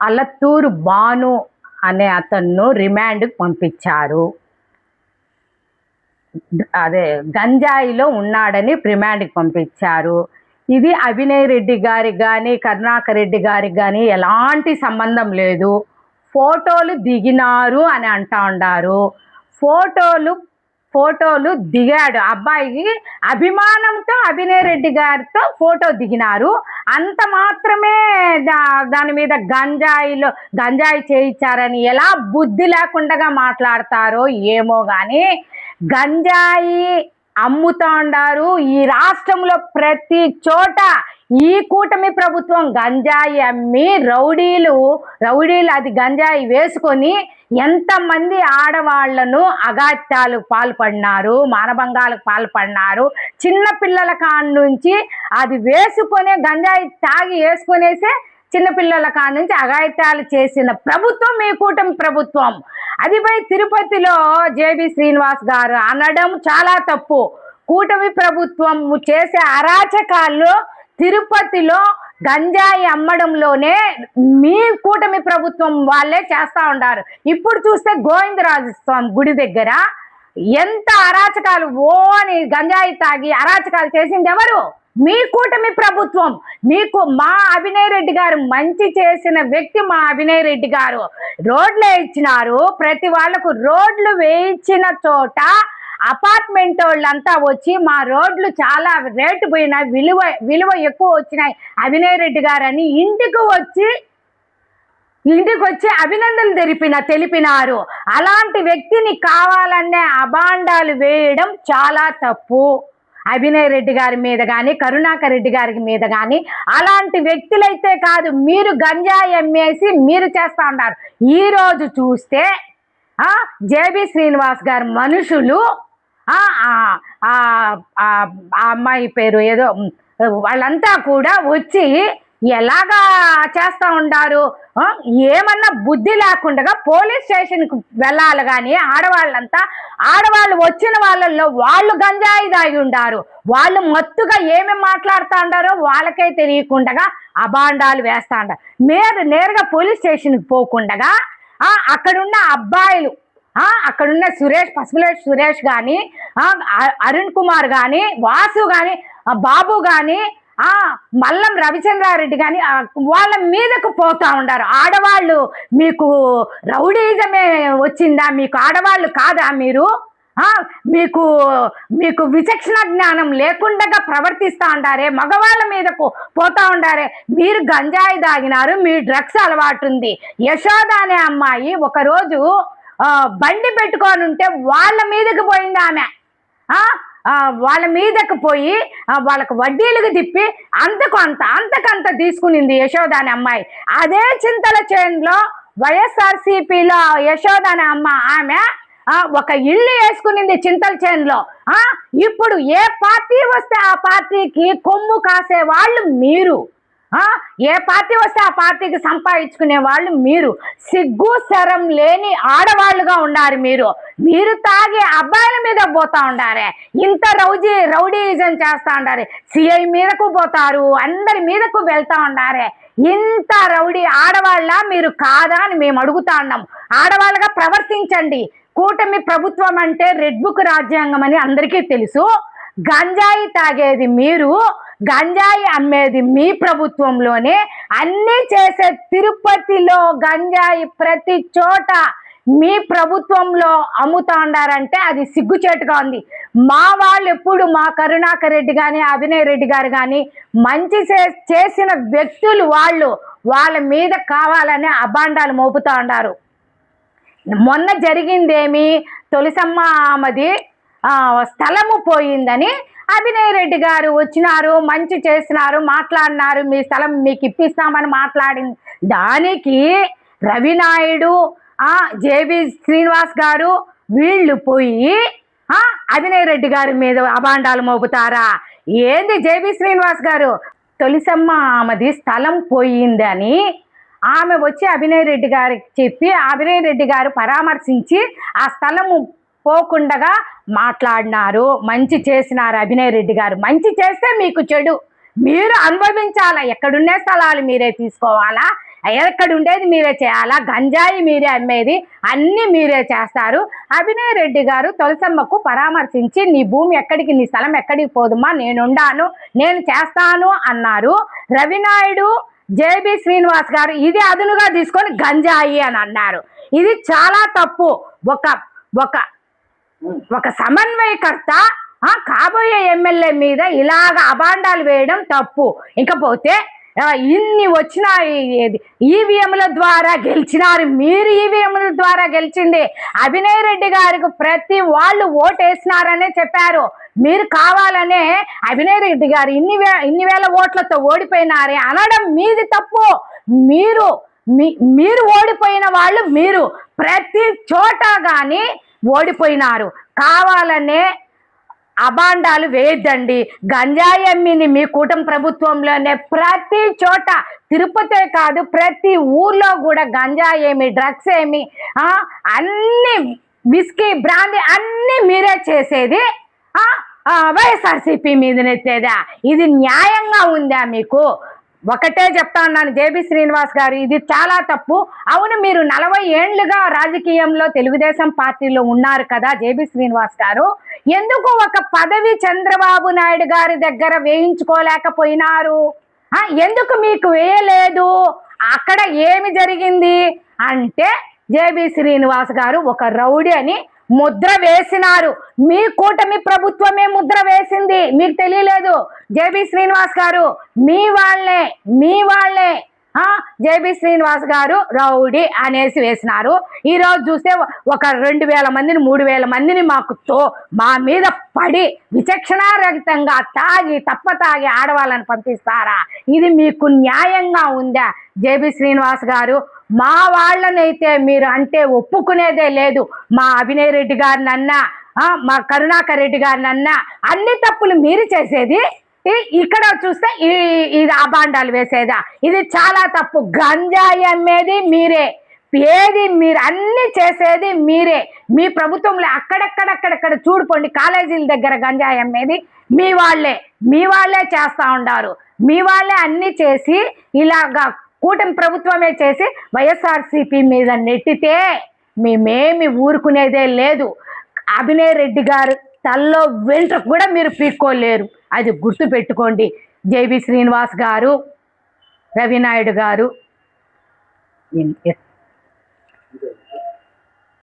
అలత్తూరు భాను అనే అతన్ను రిమాండ్కి పంపించారు. అదే గంజాయిలో ఉన్నాడని రిమాండ్కి పంపించారు. ఇది అభినయ్ రెడ్డి గారికి కానీ కరుణాకర్ రెడ్డి గారికి కానీ ఎలాంటి సంబంధం లేదు. ఫోటోలు దిగినారు అని అంటా ఉండారు. ఫోటోలు దిగాడు. అబ్బాయికి అభిమానంతో అభినయ్ రెడ్డి గారితో ఫోటో దిగినారు. అంత మాత్రమే దాని మీద గంజాయి చేయించారని ఎలా బుద్ధి లేకుండా మాట్లాడతారో ఏమో కానీ గంజాయి అమ్ముతా ఉండారు. ఈ రాష్ట్రంలో ప్రతి చోట ఈ కూటమి ప్రభుత్వం గంజాయి అమ్మి రౌడీలు అది గంజాయి వేసుకొని ఎంతమంది ఆడవాళ్లను అగాత్యాలకు పాల్పడినారు, మానభంగాలకు పాల్పడినారు. చిన్నపిల్లల కాడ నుంచి అది వేసుకొనే గంజాయి తాగి వేసుకొనేసే చిన్నపిల్లల కాడ నుంచి అఘాయిత్యాలు చేసిన ప్రభుత్వం మీ కూటమి ప్రభుత్వం. అది పోయి తిరుపతిలో జేబీ శ్రీనివాస్ గారు అనడం చాలా తప్పు. కూటమి ప్రభుత్వం చేసే అరాచకాల్లో తిరుపతిలో గంజాయి అమ్మడంలోనే మీ కూటమి ప్రభుత్వం వాళ్ళే చేస్తూ ఉంటారు. ఇప్పుడు చూస్తే గోవిందరాజు స్వామి గుడి దగ్గర ఎంత అరాచకాలు అని గంజాయి తాగి అరాచకాలు చేసింది ఎవరు? మీ కూటమి ప్రభుత్వం. మీకు మా అభినయ్ రెడ్డి గారు మంచి చేసిన వ్యక్తి. మా అభినయ్ రెడ్డి గారు రోడ్లు వేయించినారు. ప్రతి వాళ్లకు రోడ్లు వేయించిన చోట అపార్ట్మెంట్ వాళ్ళంతా వచ్చి మా రోడ్లు చాలా రేటు పోయినాయి, విలువ ఎక్కువ వచ్చినాయి అభినయ్ రెడ్డి గారు అని ఇంటికి వచ్చి అభినందనలు తెలిపినారు. అలాంటి వ్యక్తిని కావాలనే అభాండాలు వేయడం చాలా తప్పు. అభినయ్ రెడ్డి గారి మీద కానీ కరుణాకర్ రెడ్డి గారి మీద కానీ అలాంటి వ్యక్తులైతే కాదు. మీరు గంజాయి అమ్మేసి మీరు చేస్తూ ఉంటారు. ఈరోజు చూస్తే జేబీ శ్రీనివాస్ గారి మనుషులు అమ్మాయి పేరు ఏదో వాళ్ళంతా కూడా వచ్చి ఎలాగా చేస్తూ ఉంటారు. ఏమన్నా బుద్ధి లేకుండా పోలీస్ స్టేషన్కి వెళ్ళాలి. కానీ ఆడవాళ్ళు వచ్చిన వాళ్ళల్లో వాళ్ళు గంజాయి దాగి ఉండారు. వాళ్ళు మత్తుగా ఏమేమి మాట్లాడుతూ ఉంటారో వాళ్ళకే తెలియకుండా అభాండాలు వేస్తూ ఉంటారు. నేరుగా పోలీస్ స్టేషన్కి పోకుండా అక్కడున్న అబ్బాయిలు అక్కడున్న పసుపులేటి సురేష్ కానీ అరుణ్ కుమార్ కానీ వాసు కానీ బాబు కానీ మల్లం రవిచంద్రారెడ్డి కానీ వాళ్ళ మీదకు పోతా ఉండారు. ఆడవాళ్ళు మీకు రౌడీజమే వచ్చిందా? మీకు ఆడవాళ్ళు కాదా? మీకు విచక్షణ జ్ఞానం లేకుండా ప్రవర్తిస్తూ ఉంటారే, మగవాళ్ళ మీదకు పోతా ఉండారే. మీరు గంజాయి తాగినారు, మీ డ్రగ్స్ అలవాటు ఉంది. యశోద అనే అమ్మాయి ఒకరోజు బండి పెట్టుకొని ఉంటే వాళ్ళ మీదకి పోయింది. ఆమె వాళ్ళ మీదకు పోయి వాళ్ళకు వడ్డీలకు తిప్పి అంతకంత తీసుకునింది యశోద అనే అమ్మాయి. అదే చింతల చేనులో వైఎస్ఆర్సీపీలో యశోద అనే ఆమె ఒక ఇల్లు వేసుకునింది చింతల చేనులో. ఇప్పుడు ఏ పార్టీ వస్తే ఆ పార్టీకి కొమ్ము కాసే వాళ్ళు మీరు. ఏ పార్టీ వస్తే ఆ పార్టీకి సంపాదించుకునే వాళ్ళు మీరు. సిగ్గు శరం లేని ఆడవాళ్ళుగా ఉండారు. మీరు తాగి అబ్బాయిల మీద పోతా ఉండారే. ఇంత రౌడీజం చేస్తా ఉండారు. సిఐ మీదకు పోతారు, అందరి మీదకు వెళ్తా ఉండారే. ఇంత రౌడీ ఆడవాళ్ళ మీరు కాదా అని మేము అడుగుతా ఉన్నాం. ఆడవాళ్ళగా ప్రవర్తించండి. కూటమి ప్రభుత్వం అంటే రెడ్ బుక్ రాజ్యాంగం అని అందరికీ తెలుసు. గంజాయి తాగేది మీరు, గంజాయి అమ్మేది మీ ప్రభుత్వంలోనే. అన్నీ చేసే తిరుపతిలో గంజాయి ప్రతి చోట మీ ప్రభుత్వంలో అమ్ముతా ఉండారంటే అది సిగ్గుచేటుగా ఉంది. మా వాళ్ళు ఎప్పుడు మా కరుణాకర్ రెడ్డి కానీ అభినయ్ రెడ్డి గారు కానీ మంచి చేసిన వ్యక్తులు వాళ్ళ మీద కావాలనే అభాండాలు మోపుతా ఉన్నారు. మొన్న జరిగిందేమి, తులసమ్మ ఆమెది స్థలము పోయిందని అభినయ్ రెడ్డి గారు వచ్చినారు, మంచి చేసినారు, మాట్లాడినారు. మీ స్థలం మీకు ఇప్పిస్తామని మాట్లాడింది. దానికి రవినాయుడు జేబీ శ్రీనివాస్ గారు వీళ్ళు పోయి అభినయ్ రెడ్డి గారి మీద అభాండాలు మోపుతారా? ఏంది జేబీ శ్రీనివాస్ గారు? తులసమ్మ ఆమెది స్థలం పోయిందని ఆమె వచ్చి అభినయ్ రెడ్డి గారికి చెప్పి అభినయ్ రెడ్డి గారు పరామర్శించి ఆ స్థలము పోకుండా మాట్లాడినారు. మంచి చేసినారు అభినయ్ రెడ్డి గారు. మంచి చేస్తే మీకు చెడు మీరు అనుభవించాలా. ఎక్కడున్నే స్థలాలు మీరే తీసుకోవాలా? ఎక్కడ ఉండేది మీరే చేయాలా, గంజాయి మీరే అమ్మేది, అన్నీ మీరే చేస్తారు. అభినయ్ రెడ్డి గారు తులసమ్మకు పరామర్శించి నీ భూమి ఎక్కడికి, నీ స్థలం ఎక్కడికి పోదుమా, నేనుండాను, నేను చేస్తాను అన్నారు. రవినాయుడు, జేబి శ్రీనివాస్ గారు ఇది అదునుగా తీసుకొని గంజాయి అని అన్నారు. ఇది చాలా తప్పు. ఒక ఒక ఒక సమన్వయకర్త కాబోయే ఎమ్మెల్యే మీద ఇలాగ అబాండాలు వేయడం తప్పు. ఇంకపోతే ఇన్ని వచ్చిన ఈవీఎంల ద్వారా గెలిచినారు మీరు, ఈవీఎంల ద్వారా గెలిచింది. అభినయ్ రెడ్డి గారికి ప్రతి వాళ్ళు ఓటేసినారనే చెప్పారు. మీరు కావాలనే అభినయ్ రెడ్డి గారు ఇన్ని వేల ఓట్లతో ఓడిపోయినారే అనడం మీది తప్పు. మీరు ఓడిపోయిన వాళ్ళు మీరు ప్రతి చోట కానీ ఓడిపోయినారు. కావాలనే అబాండాలు వేయద్దండి. గంజాయి అమ్మింది మీ కూటమి ప్రభుత్వంలోనే ప్రతి చోట, తిరుపతే కాదు ప్రతి ఊర్లో కూడా గంజాయి ఏమి, డ్రగ్స్ ఏమి, అన్ని విస్కీ బ్రాందీ అన్నీ మీరే చేసేది. వైఎస్ఆర్సీపీ మీద నెత్తేదా? ఇది న్యాయంగా ఉందా మీకు? ఒకటే చెప్తా ఉన్నాను జేబి శ్రీనివాస్ గారు, ఇది చాలా తప్పు. అవును, మీరు 40 ఏళ్లుగా రాజకీయంలో తెలుగుదేశం పార్టీలో ఉన్నారు కదా జేబి శ్రీనివాస్ గారు, ఎందుకు ఒక పదవి చంద్రబాబు నాయుడు గారి దగ్గర వేయించుకోలేకపోయినారు? ఎందుకు మీకు వేయలేదు? అక్కడ ఏమి జరిగింది అంటే జేబి శ్రీనివాస్ గారు ఒక రౌడీ అని ముద్ర వేసినారు. మీ కూటమి ప్రభుత్వమే ముద్ర వేసింది, మీకు తెలియలేదు. జేబి శ్రీనివాస్ గారు మీ వాళ్ళే జేబి శ్రీనివాస్ గారు రౌడీ అనేసి వేసినారు. ఈరోజు చూస్తే ఒక 2000 మందిని 3000 మందిని మా మీద పడి విచక్షణారహితంగా తాగి ఆడవాళ్ళని పంపిస్తారా? ఇది మీకు న్యాయంగా ఉందా జేబి శ్రీనివాస్ గారు? మా వాళ్ళనైతే మీరు అంటే ఒప్పుకునేదే లేదు. మా అభినయ్ రెడ్డి గారినన్నా, మా కరుణాకర్ రెడ్డి గారినన్నా అన్ని తప్పులు మీరు చేసేది, ఇక్కడ చూస్తే ఇది అబాండాలు వేసేదా? ఇది చాలా తప్పు. గంజాయి అమ్మేది మీరే, మీరు అన్ని చేసేది మీరే. మీ ప్రభుత్వంలో అక్కడక్కడ చూడుకోండి, కాలేజీల దగ్గర గంజాయి అమ్మేది మీ వాళ్ళే చేస్తా ఉండారు. మీ వాళ్ళే అన్ని చేసి ఇలాగా కూటమి ప్రభుత్వమే చేసి వైఎస్ఆర్సీపీ మీద నెట్టితే మేమేమి ఊరుకునేదే లేదు. అభినయ్ రెడ్డి గారు తల్లో వెంట్రుక కూడా మీరు పీక్కోలేరు, అది గుర్తు పెట్టుకోండి. జేబి శ్రీనివాస్ గారు, రవినాయుడు గారు.